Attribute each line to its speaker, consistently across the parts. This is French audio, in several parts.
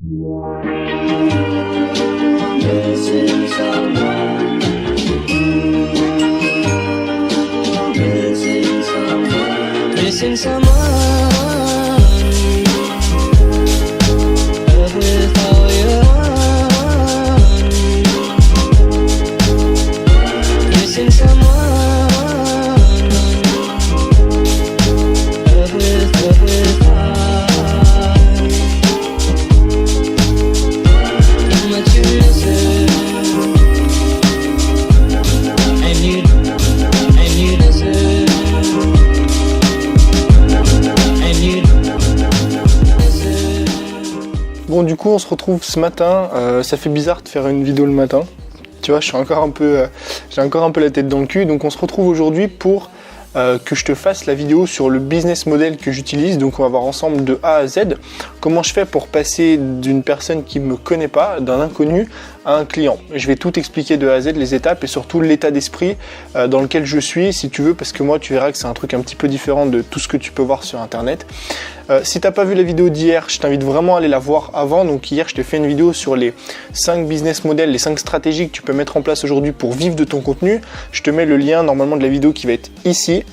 Speaker 1: Missing someone with all your heart. Missing someone with heart. How much you miss it, and you miss it.
Speaker 2: Bon, du coup on se retrouve ce matin. Ça fait bizarre de faire une vidéo le matin, tu vois, j'ai encore un peu la tête dans le cul. Donc on se retrouve aujourd'hui pour que je te fasse la vidéo sur le business model que j'utilise. Donc on va voir ensemble de A à Z comment je fais pour passer d'une personne qui me connaît pas, d'un inconnu, à un client. Je vais tout expliquer de A à Z, les étapes et surtout l'état d'esprit dans lequel je suis, si tu veux, parce que moi tu verras que c'est un truc un petit peu différent de tout ce que tu peux voir sur internet. Si t'as pas vu la vidéo d'hier, je t'invite vraiment à aller la voir avant. Donc hier je t'ai fait une vidéo sur les 5 business models, les 5 stratégies que tu peux mettre en place aujourd'hui pour vivre de ton contenu. Je te mets le lien normalement de la vidéo qui va être ici.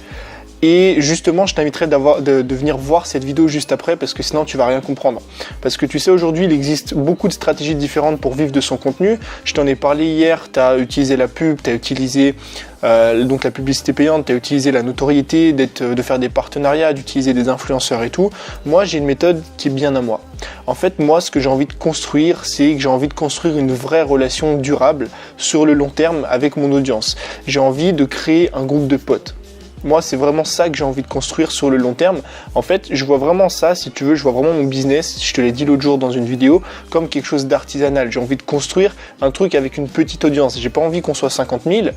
Speaker 2: Et justement, je t'inviterai de venir voir cette vidéo juste après, parce que sinon tu vas rien comprendre. Parce que tu sais, aujourd'hui il existe beaucoup de stratégies différentes pour vivre de son contenu. Je t'en ai parlé hier, tu as utilisé la pub, tu as utilisé donc la publicité payante, tu as utilisé la notoriété, de faire des partenariats, d'utiliser des influenceurs et tout. Moi j'ai une méthode qui est bien à moi. En fait, moi ce que j'ai envie de construire, c'est que j'ai envie de construire une vraie relation durable sur le long terme avec mon audience. J'ai envie de créer un groupe de potes. Moi, c'est vraiment ça que j'ai envie de construire sur le long terme. En fait, je vois vraiment ça, si tu veux, je vois vraiment mon business, je te l'ai dit l'autre jour dans une vidéo, comme quelque chose d'artisanal. J'ai envie de construire un truc avec une petite audience. J'ai pas envie qu'on soit 50 000.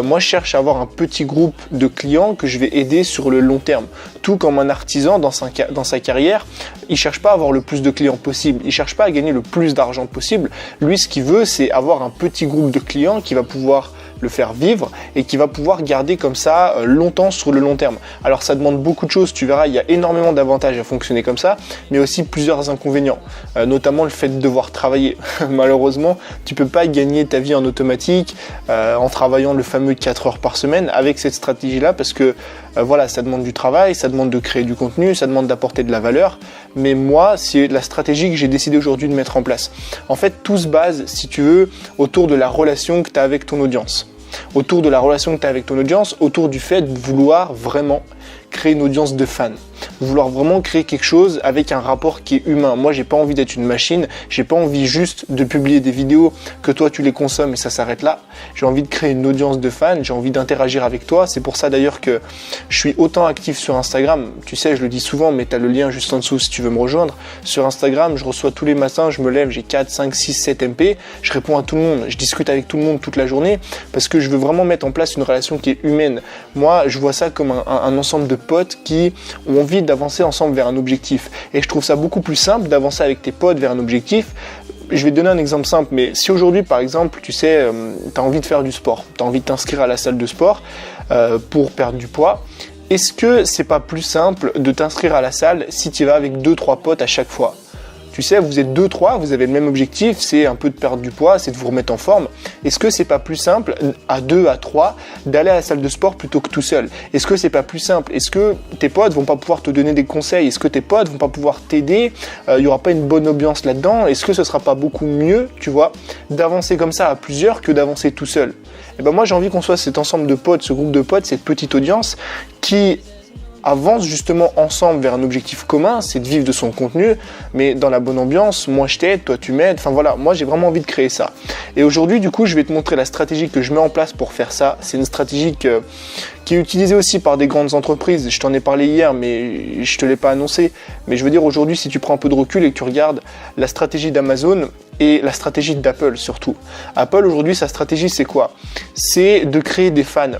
Speaker 2: Moi, je cherche à avoir un petit groupe de clients que je vais aider sur le long terme. Tout comme un artisan dans sa carrière, il cherche pas à avoir le plus de clients possible. Il cherche pas à gagner le plus d'argent possible. Lui, ce qu'il veut, c'est avoir un petit groupe de clients qui va pouvoir le faire vivre et qui va pouvoir garder comme ça longtemps sur le long terme. Alors ça demande beaucoup de choses, tu verras, il y a énormément d'avantages à fonctionner comme ça, mais aussi plusieurs inconvénients, notamment le fait de devoir travailler. Malheureusement, tu peux pas gagner ta vie en automatique en travaillant le fameux 4 heures par semaine avec cette stratégie-là, parce que voilà, ça demande du travail, ça demande de créer du contenu, ça demande d'apporter de la valeur, mais moi, c'est la stratégie que j'ai décidé aujourd'hui de mettre en place. En fait, tout se base, si tu veux, autour de la relation que tu as avec ton audience. Autour de la relation que tu as avec ton audience, autour du fait de vouloir vraiment créer une audience de fans, vouloir vraiment créer quelque chose avec un rapport qui est humain. Moi, j'ai pas envie d'être une machine, j'ai pas envie juste de publier des vidéos que toi tu les consommes et ça s'arrête là. J'ai envie de créer une audience de fans, j'ai envie d'interagir avec toi. C'est pour ça d'ailleurs que je suis autant actif sur Instagram. Tu sais, je le dis souvent, mais tu as le lien juste en dessous si tu veux me rejoindre. Sur Instagram, je reçois tous les matins, je me lève, j'ai 4, 5, 6, 7 MP, je réponds à tout le monde, je discute avec tout le monde toute la journée parce que je veux vraiment mettre en place une relation qui est humaine. Moi, je vois ça comme un ensemble de potes qui ont envie d'avancer ensemble vers un objectif. Et je trouve ça beaucoup plus simple d'avancer avec tes potes vers un objectif. Je vais te donner un exemple simple, mais si aujourd'hui, par exemple, tu sais, tu as envie de faire du sport, tu as envie de t'inscrire à la salle de sport pour perdre du poids, est-ce que c'est pas plus simple de t'inscrire à la salle si tu vas avec 2-3 potes à chaque fois ? Tu sais, vous êtes 2-3, vous avez le même objectif, c'est un peu de perdre du poids, c'est de vous remettre en forme. Est-ce que c'est pas plus simple, à 2, à 3, d'aller à la salle de sport plutôt que tout seul ? Est-ce que c'est pas plus simple ? Est-ce que tes potes vont pas pouvoir te donner des conseils ? Est-ce que tes potes vont pas pouvoir t'aider ? Il y aura pas une bonne ambiance là-dedans ? Est-ce que ce sera pas beaucoup mieux, tu vois, d'avancer comme ça à plusieurs que d'avancer tout seul ? Et ben moi, j'ai envie qu'on soit cet ensemble de potes, ce groupe de potes, cette petite audience qui avance justement ensemble vers un objectif commun, c'est de vivre de son contenu, mais dans la bonne ambiance. Moi je t'aide, toi tu m'aides, enfin voilà, moi j'ai vraiment envie de créer ça. Et aujourd'hui du coup je vais te montrer la stratégie que je mets en place pour faire ça. C'est une stratégie qui est utilisée aussi par des grandes entreprises. Je t'en ai parlé hier mais je te l'ai pas annoncé, mais je veux dire aujourd'hui si tu prends un peu de recul et que tu regardes la stratégie d'Amazon et la stratégie d'Apple surtout. Apple aujourd'hui sa stratégie c'est quoi ? C'est de créer des fans.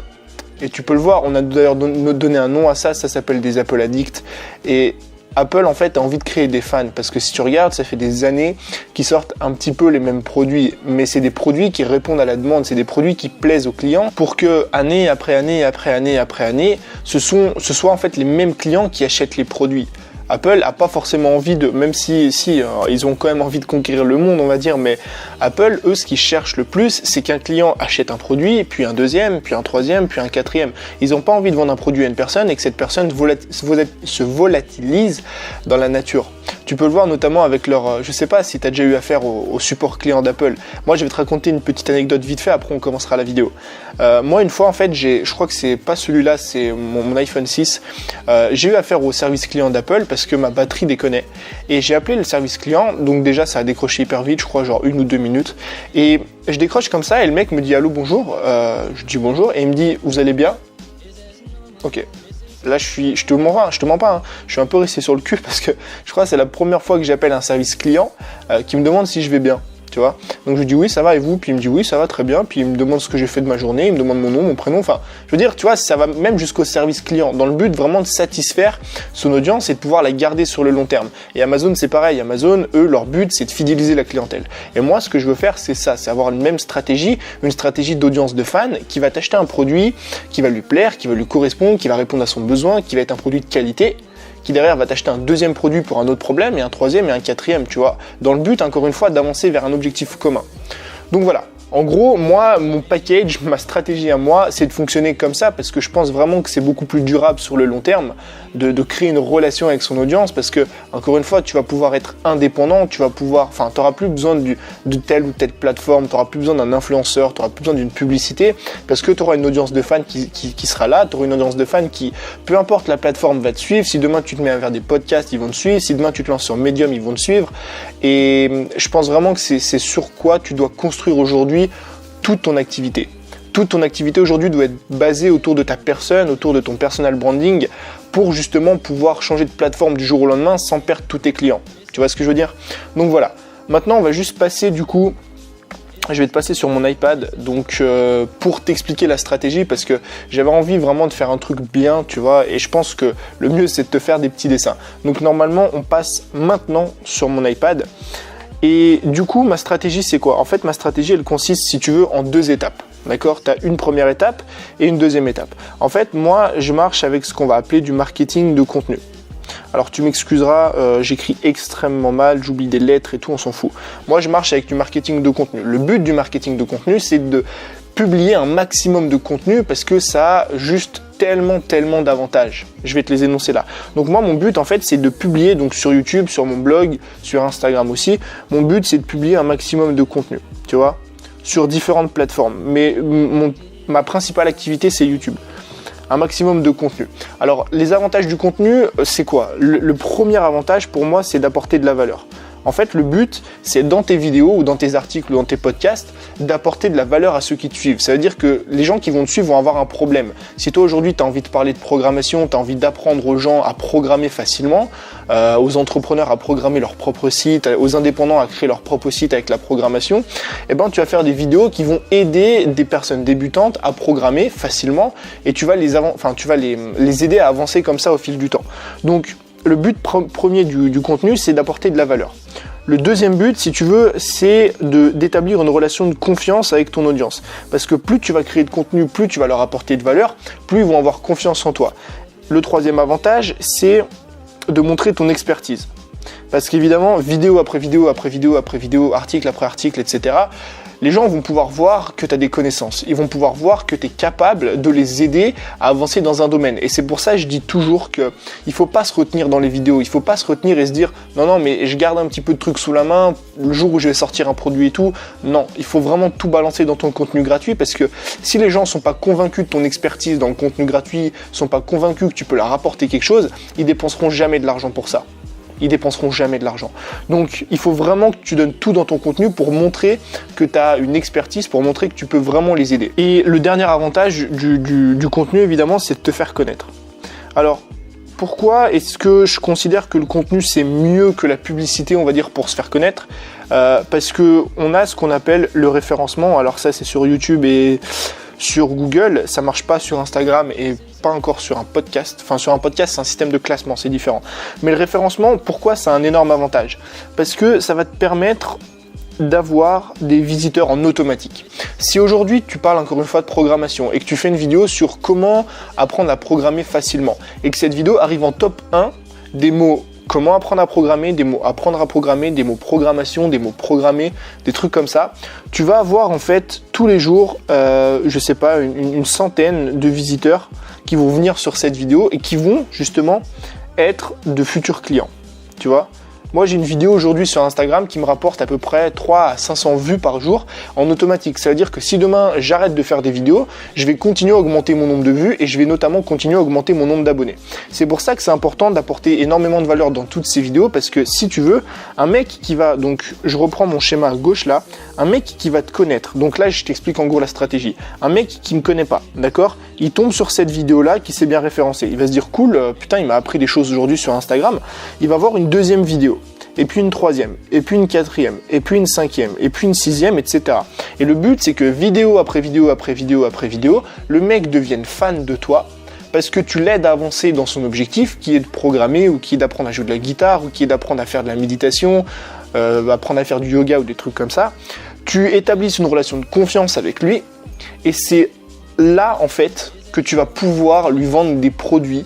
Speaker 2: Et tu peux le voir, on a d'ailleurs donné un nom à ça, ça s'appelle des Apple Addicts. Et Apple en fait a envie de créer des fans parce que si tu regardes, ça fait des années qu'ils sortent un petit peu les mêmes produits, mais c'est des produits qui répondent à la demande, c'est des produits qui plaisent aux clients pour que année après année après année après année, ce soit en fait les mêmes clients qui achètent les produits. Apple a pas forcément envie de, même si ils ont quand même envie de conquérir le monde, on va dire, mais Apple, eux, ce qu'ils cherchent le plus, c'est qu'un client achète un produit, puis un deuxième, puis un troisième, puis un quatrième. Ils n'ont pas envie de vendre un produit à une personne et que cette personne se volatilise dans la nature. Tu peux le voir notamment avec leur, je sais pas si tu as déjà eu affaire au support client d'Apple. Moi, je vais te raconter une petite anecdote vite fait, après on commencera la vidéo. Moi, une fois, en fait, je crois que c'est pas celui-là, c'est mon iPhone 6. J'ai eu affaire au service client d'Apple parce que ma batterie déconnait. Et j'ai appelé le service client, donc déjà, ça a décroché hyper vite, je crois, genre 1 ou 2 minutes. Et je décroche comme ça, et le mec me dit « Allô, bonjour ». Je dis « Bonjour », et il me dit « Vous allez bien ?» Ok. Là, je te mens pas, hein. Je suis un peu resté sur le cul parce que je crois que c'est la première fois que j'appelle un service client qui me demande si je vais bien. Tu vois, donc je lui dis oui ça va et vous, puis il me dit oui ça va très bien, puis il me demande ce que j'ai fait de ma journée, il me demande mon nom, mon prénom, enfin je veux dire tu vois ça va même jusqu'au service client dans le but vraiment de satisfaire son audience et de pouvoir la garder sur le long terme. Et Amazon c'est pareil, Amazon eux leur but c'est de fidéliser la clientèle. Et moi ce que je veux faire c'est ça, c'est avoir une même stratégie, une stratégie d'audience de fan qui va t'acheter un produit qui va lui plaire, qui va lui correspondre, qui va répondre à son besoin, qui va être un produit de qualité, qui derrière va t'acheter un deuxième produit pour un autre problème, et un troisième et un quatrième, tu vois, dans le but, encore une fois, d'avancer vers un objectif commun. Donc voilà, en gros, moi, mon package, ma stratégie à moi, c'est de fonctionner comme ça, parce que je pense vraiment que c'est beaucoup plus durable sur le long terme, de créer une relation avec son audience, parce que, encore une fois, tu vas pouvoir être indépendant, tu n'auras plus besoin de telle ou telle plateforme, tu n'auras plus besoin d'un influenceur, tu n'auras plus besoin d'une publicité, parce que tu auras une audience de fans qui sera là, tu auras une audience de fans qui, peu importe la plateforme, va te suivre. Si demain tu te mets à faire des podcasts, ils vont te suivre. Si demain tu te lances sur Medium, ils vont te suivre. Et je pense vraiment que c'est sur quoi tu dois construire aujourd'hui toute ton activité. Toute ton activité aujourd'hui doit être basée autour de ta personne, autour de ton personal branding, pour justement pouvoir changer de plateforme du jour au lendemain sans perdre tous tes clients. Tu vois ce que je veux dire? Donc voilà. Maintenant, on va juste passer du coup... Je vais te passer sur mon iPad donc pour t'expliquer la stratégie parce que j'avais envie vraiment de faire un truc bien, tu vois, et je pense que le mieux c'est de te faire des petits dessins. Donc normalement, on passe maintenant sur mon iPad. Et du coup, ma stratégie, c'est quoi? En fait, ma stratégie, elle consiste, si tu veux, en 2 étapes. D'accord? Tu as une première étape et une deuxième étape. En fait, moi, je marche avec ce qu'on va appeler du marketing de contenu. Alors, tu m'excuseras, j'écris extrêmement mal, j'oublie des lettres et tout, on s'en fout. Moi, je marche avec du marketing de contenu. Le but du marketing de contenu, c'est de publier un maximum de contenu parce que ça a juste tellement d'avantages. Je vais te les énoncer là. Donc moi, mon but en fait, c'est de publier donc sur YouTube, sur mon blog, sur Instagram aussi. Mon but, c'est de publier un maximum de contenu, tu vois, sur différentes plateformes. Mais ma principale activité, c'est YouTube. Un maximum de contenu. Alors, les avantages du contenu, c'est quoi? Le premier avantage pour moi, c'est d'apporter de la valeur. En fait, le but, c'est dans tes vidéos ou dans tes articles ou dans tes podcasts, d'apporter de la valeur à ceux qui te suivent. Ça veut dire que les gens qui vont te suivre vont avoir un problème. Si toi, aujourd'hui, tu as envie de parler de programmation, tu as envie d'apprendre aux gens à programmer facilement, aux entrepreneurs à programmer leur propre site, aux indépendants à créer leur propre site avec la programmation, eh ben, tu vas faire des vidéos qui vont aider des personnes débutantes à programmer facilement et tu vas les aider à avancer comme ça au fil du temps. Donc, le but premier du contenu, c'est d'apporter de la valeur. Le deuxième but, si tu veux, c'est d'établir une relation de confiance avec ton audience. Parce que plus tu vas créer de contenu, plus tu vas leur apporter de valeur, plus ils vont avoir confiance en toi. Le troisième avantage, c'est de montrer ton expertise. Parce qu'évidemment, vidéo après vidéo après vidéo après vidéo, article après article, etc., les gens vont pouvoir voir que tu as des connaissances. Ils vont pouvoir voir que tu es capable de les aider à avancer dans un domaine. Et c'est pour ça que je dis toujours qu'il ne faut pas se retenir dans les vidéos. Il ne faut pas se retenir et se dire « Non, mais je garde un petit peu de trucs sous la main le jour où je vais sortir un produit et tout. » Non, il faut vraiment tout balancer dans ton contenu gratuit parce que si les gens ne sont pas convaincus de ton expertise dans le contenu gratuit, ne sont pas convaincus que tu peux leur apporter quelque chose, ils dépenseront jamais de l'argent pour ça. Ils dépenseront jamais de l'argent. Donc, il faut vraiment que tu donnes tout dans ton contenu pour montrer que tu as une expertise, pour montrer que tu peux vraiment les aider. Et le dernier avantage du contenu, évidemment, c'est de te faire connaître. Alors, pourquoi est-ce que je considère que le contenu, c'est mieux que la publicité, on va dire, pour se faire connaître? Parce qu'on a ce qu'on appelle le référencement. Alors ça, c'est sur YouTube et sur Google. Ça marche pas sur Instagram et pas encore sur un podcast. Enfin, sur un podcast, c'est un système de classement, c'est différent. Mais le référencement, pourquoi c'est un énorme avantage? Parce que ça va te permettre d'avoir des visiteurs en automatique. Si aujourd'hui tu parles encore une fois de programmation et que tu fais une vidéo sur comment apprendre à programmer facilement et que cette vidéo arrive en top 1 des mots comment apprendre à programmer, des mots apprendre à programmer, des mots programmation, des mots programmés, des trucs comme ça. Tu vas avoir en fait tous les jours, je sais pas, une centaine de visiteurs qui vont venir sur cette vidéo et qui vont justement être de futurs clients, tu vois. Moi, j'ai une vidéo aujourd'hui sur Instagram qui me rapporte à peu près 3 à 500 vues par jour en automatique. Ça veut dire que si demain, j'arrête de faire des vidéos, je vais continuer à augmenter mon nombre de vues et je vais notamment continuer à augmenter mon nombre d'abonnés. C'est pour ça que c'est important d'apporter énormément de valeur dans toutes ces vidéos parce que si tu veux, un mec qui va, donc je reprends mon schéma à gauche là, un mec qui va te connaître. Donc là, je t'explique en gros la stratégie. Un mec qui me connaît pas, d'accord? Il tombe sur cette vidéo là qui s'est bien référencée. Il va se dire cool, putain, il m'a appris des choses aujourd'hui sur Instagram. Il va voir une deuxième vidéo. Et puis une troisième, et puis une quatrième, et puis une cinquième, et puis une sixième, etc. Et le but, c'est que vidéo après vidéo après vidéo après vidéo, le mec devienne fan de toi parce que tu l'aides à avancer dans son objectif qui est de programmer ou qui est d'apprendre à jouer de la guitare ou qui est d'apprendre à faire de la méditation, apprendre à faire du yoga ou des trucs comme ça. Tu établis une relation de confiance avec lui et c'est là, en fait, que tu vas pouvoir lui vendre des produits.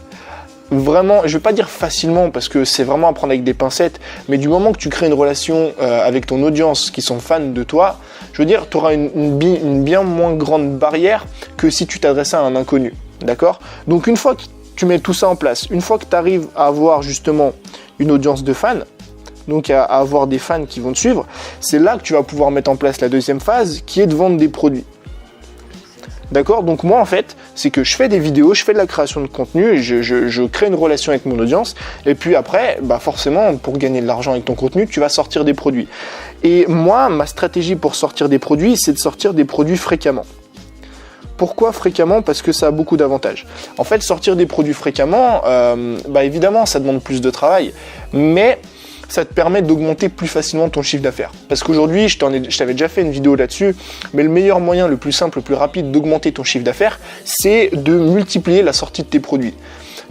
Speaker 2: Vraiment, je ne vais pas dire facilement parce que c'est vraiment à prendre avec des pincettes, mais du moment que tu crées une relation avec ton audience qui sont fans de toi, je veux dire, tu auras une bien moins grande barrière que si tu t'adressais à un inconnu, d'accord? Donc une fois que tu mets tout ça en place, une fois que tu arrives à avoir justement une audience de fans, donc à avoir des fans qui vont te suivre, c'est là que tu vas pouvoir mettre en place la deuxième phase qui est de vendre des produits. D'accord? Donc moi en fait, c'est que je fais des vidéos, je fais de la création de contenu, je crée une relation avec mon audience et puis après, bah forcément, pour gagner de l'argent avec ton contenu, tu vas sortir des produits. Et moi, ma stratégie pour sortir des produits, c'est de sortir des produits fréquemment. Pourquoi fréquemment? Parce que ça a beaucoup d'avantages. En fait, sortir des produits fréquemment, bah évidemment, ça demande plus de travail, mais ça te permet d'augmenter plus facilement ton chiffre d'affaires. Parce qu'aujourd'hui, je t'avais déjà fait une vidéo là-dessus, mais le meilleur moyen, le plus simple, le plus rapide d'augmenter ton chiffre d'affaires, c'est de multiplier la sortie de tes produits.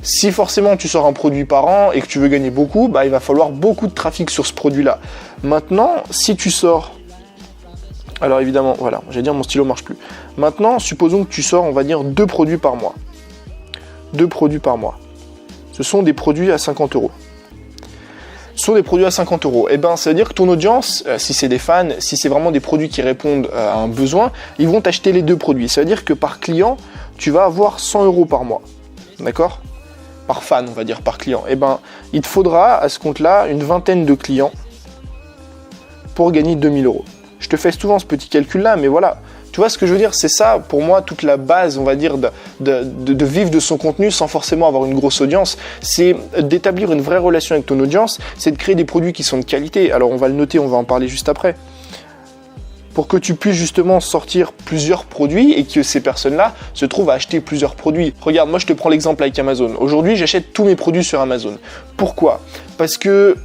Speaker 2: Si forcément tu sors un produit par an et que tu veux gagner beaucoup, bah, il va falloir beaucoup de trafic sur ce produit-là. Maintenant, si tu sors... Alors évidemment, voilà, j'allais dire mon stylo marche plus. Maintenant, supposons que tu sors, on va dire, 2 produits par mois. 2 produits par mois. Ce sont des produits à 50 €. Ce sont des produits à 50 €. Et ben, ça veut dire que ton audience, si c'est des fans, si c'est vraiment des produits qui répondent à un besoin, ils vont t'acheter les 2 produits. Ça veut dire que par client, tu vas avoir 100 € par mois. D'accord? Par fan, on va dire, par client. Et ben, il te faudra à ce compte-là une vingtaine de clients pour gagner 2000 €. Je te fais souvent ce petit calcul-là, mais voilà. Tu vois ce que je veux dire? C'est ça, pour moi, toute la base, on va dire, de vivre de son contenu sans forcément avoir une grosse audience. C'est d'établir une vraie relation avec ton audience, c'est de créer des produits qui sont de qualité. Alors, on va le noter, on va en parler juste après. Pour que tu puisses justement sortir plusieurs produits et que ces personnes-là se trouvent à acheter plusieurs produits. Regarde, moi, je te prends l'exemple avec Amazon. Aujourd'hui, j'achète tous mes produits sur Amazon. Pourquoi? Parce que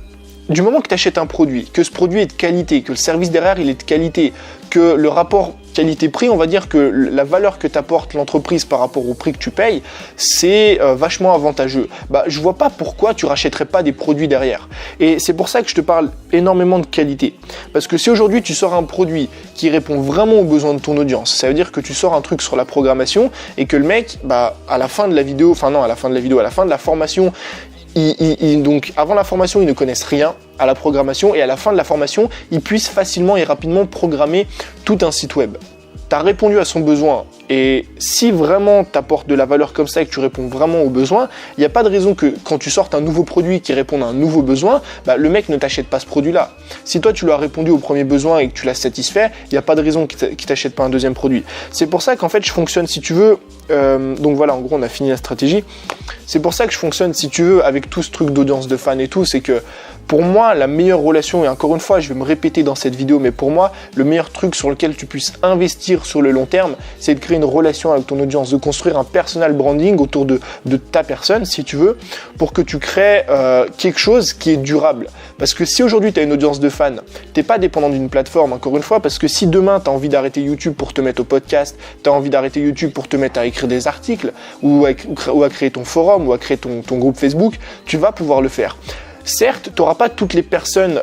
Speaker 2: du moment que tu achètes un produit, que ce produit est de qualité, que le service derrière il est de qualité, que le rapport qualité-prix, on va dire que la valeur que t'apporte l'entreprise par rapport au prix que tu payes, c'est vachement avantageux. Bah, je vois pas pourquoi tu rachèterais pas des produits derrière. Et c'est pour ça que je te parle énormément de qualité. Parce que si aujourd'hui tu sors un produit qui répond vraiment aux besoins de ton audience, ça veut dire que tu sors un truc sur la programmation et que le mec, bah, à la fin de la vidéo, à la fin de la formation, donc avant la formation, ils ne connaissent rien à la programmation et à la fin de la formation, ils puissent facilement et rapidement programmer tout un site web. Tu as répondu à son besoin et si vraiment tu apportes de la valeur comme ça et que tu réponds vraiment aux besoins, il n'y a pas de raison que quand tu sortes un nouveau produit qui répond à un nouveau besoin, bah, le mec ne t'achète pas ce produit-là. Si toi tu lui as répondu au premier besoin et que tu l'as satisfait, il n'y a pas de raison qu'il t'achète pas un deuxième produit. C'est pour ça qu'en fait je fonctionne, si tu veux, donc voilà, en gros on a fini la stratégie. C'est pour ça que je fonctionne, si tu veux, avec tout ce truc d'audience de fans et tout, c'est que pour moi, la meilleure relation, et encore une fois, je vais me répéter dans cette vidéo, mais pour moi, le meilleur truc sur lequel tu puisses investir sur le long terme, c'est de créer une relation avec ton audience, de construire un personal branding autour de ta personne, si tu veux, pour que tu crées quelque chose qui est durable. Parce que si aujourd'hui, tu as une audience de fans, tu n'es pas dépendant d'une plateforme, encore une fois, parce que si demain, tu as envie d'arrêter YouTube pour te mettre au podcast, tu as envie d'arrêter YouTube pour te mettre à écrire des articles, ou à créer ton forum, ou à créer ton groupe Facebook, tu vas pouvoir le faire. Certes, tu n'auras pas toutes les personnes,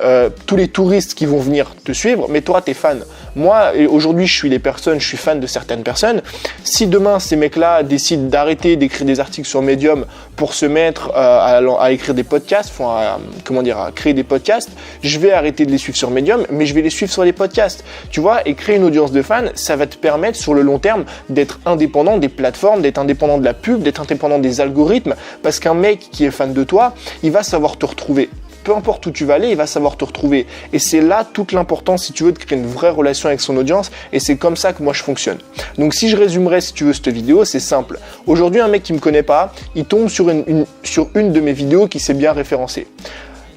Speaker 2: tous les touristes qui vont venir te suivre, mais tu auras tes fans. Moi, aujourd'hui, je suis fan de certaines personnes. Si demain, ces mecs-là décident d'arrêter d'écrire des articles sur Medium pour se mettre à écrire des podcasts, à créer des podcasts, je vais arrêter de les suivre sur Medium, mais je vais les suivre sur les podcasts. Tu vois, et créer une audience de fans, ça va te permettre sur le long terme d'être indépendant des plateformes, d'être indépendant de la pub, d'être indépendant des algorithmes, parce qu'un mec qui est fan de toi, il va savoir te retrouver. Peu importe où tu vas aller, il va savoir te retrouver. Et c'est là toute l'importance, si tu veux, de créer une vraie relation avec son audience. Et c'est comme ça que moi je fonctionne. Donc si je résumerais, si tu veux, cette vidéo, c'est simple. Aujourd'hui, un mec qui me connaît pas, il tombe sur une de mes vidéos qui s'est bien référencée.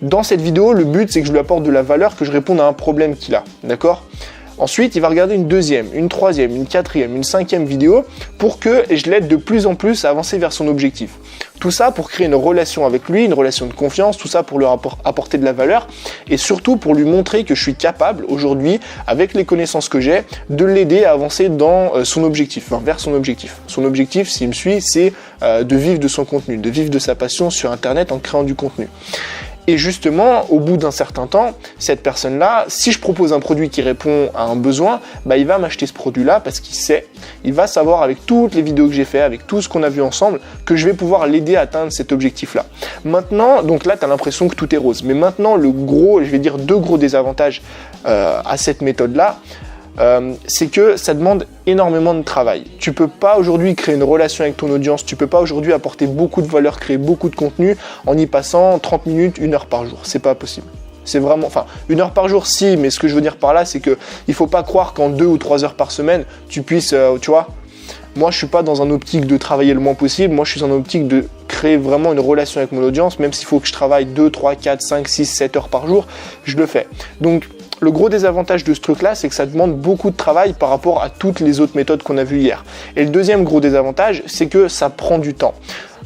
Speaker 2: Dans cette vidéo, le but, c'est que je lui apporte de la valeur, que je réponde à un problème qu'il a. D'accord ? Ensuite, il va regarder une deuxième, une troisième, une quatrième, une cinquième vidéo pour que je l'aide de plus en plus à avancer vers son objectif. Tout ça pour créer une relation avec lui, une relation de confiance, tout ça pour lui apporter de la valeur et surtout pour lui montrer que je suis capable aujourd'hui, avec les connaissances que j'ai, de l'aider à avancer dans son objectif, vers son objectif. Son objectif, s'il me suit, c'est de vivre de son contenu, de vivre de sa passion sur Internet en créant du contenu. Et justement, au bout d'un certain temps, cette personne-là, si je propose un produit qui répond à un besoin, il va m'acheter ce produit-là parce il va savoir avec toutes les vidéos que j'ai fait, avec tout ce qu'on a vu ensemble, que je vais pouvoir l'aider à atteindre cet objectif-là. Maintenant, donc là, tu as l'impression que tout est rose. Mais maintenant, deux gros désavantages à cette méthode-là, c'est que ça demande énormément de travail. Tu peux pas aujourd'hui créer une relation avec ton audience, tu peux pas aujourd'hui apporter beaucoup de valeur, créer beaucoup de contenu en y passant 30 minutes, 1 heure par jour. C'est pas possible. C'est vraiment, 1 heure par jour, si, mais ce que je veux dire par là, c'est que il faut pas croire qu'en 2 ou 3 heures par semaine, tu puisses, tu vois, moi je suis pas dans un optique de travailler le moins possible, moi je suis dans une optique de créer vraiment une relation avec mon audience, même s'il faut que je travaille 2, 3, 4, 5, 6, 7 heures par jour, je le fais. Donc, le gros désavantage de ce truc-là, c'est que ça demande beaucoup de travail par rapport à toutes les autres méthodes qu'on a vues hier. Et le deuxième gros désavantage, c'est que ça prend du temps.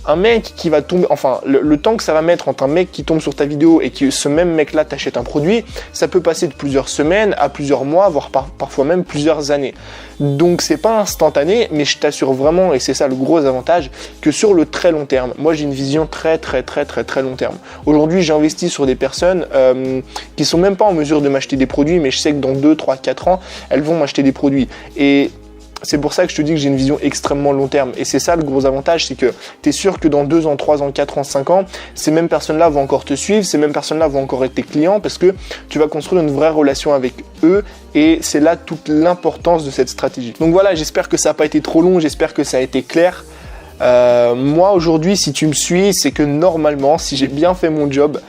Speaker 2: Un mec qui va tomber, le temps que ça va mettre entre un mec qui tombe sur ta vidéo et que ce même mec-là t'achète un produit, ça peut passer de plusieurs semaines à plusieurs mois, voire parfois même plusieurs années. Donc c'est pas instantané, mais je t'assure vraiment, et c'est ça le gros avantage, que sur le très long terme, moi j'ai une vision très long terme. Aujourd'hui j'investis sur des personnes qui sont même pas en mesure de m'acheter des produits, mais je sais que dans 2, 3, 4 ans, elles vont m'acheter des produits. Et c'est pour ça que je te dis que j'ai une vision extrêmement long terme. Et c'est ça le gros avantage, c'est que tu es sûr que dans 2 ans, 3 ans, 4 ans, 5 ans, ces mêmes personnes-là vont encore te suivre, ces mêmes personnes-là vont encore être tes clients parce que tu vas construire une vraie relation avec eux et c'est là toute l'importance de cette stratégie. Donc voilà, j'espère que ça n'a pas été trop long, j'espère que ça a été clair. Moi aujourd'hui, si tu me suis, c'est que normalement, si j'ai bien fait mon job,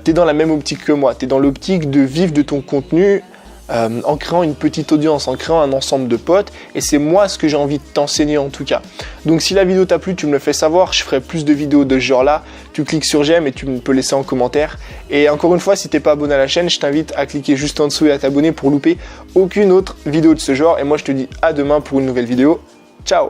Speaker 2: tu es dans la même optique que moi. Tu es dans l'optique de vivre de ton contenu en créant une petite audience, en créant un ensemble de potes, et c'est moi ce que j'ai envie de t'enseigner en tout cas. Donc si la vidéo t'a plu, tu me le fais savoir, je ferai plus de vidéos de ce genre là, tu cliques sur j'aime et tu peux laisser en commentaire. Et encore une fois, si t'es pas abonné à la chaîne, je t'invite à cliquer juste en dessous et à t'abonner pour louper aucune autre vidéo de ce genre, et moi je te dis à demain pour une nouvelle vidéo. Ciao!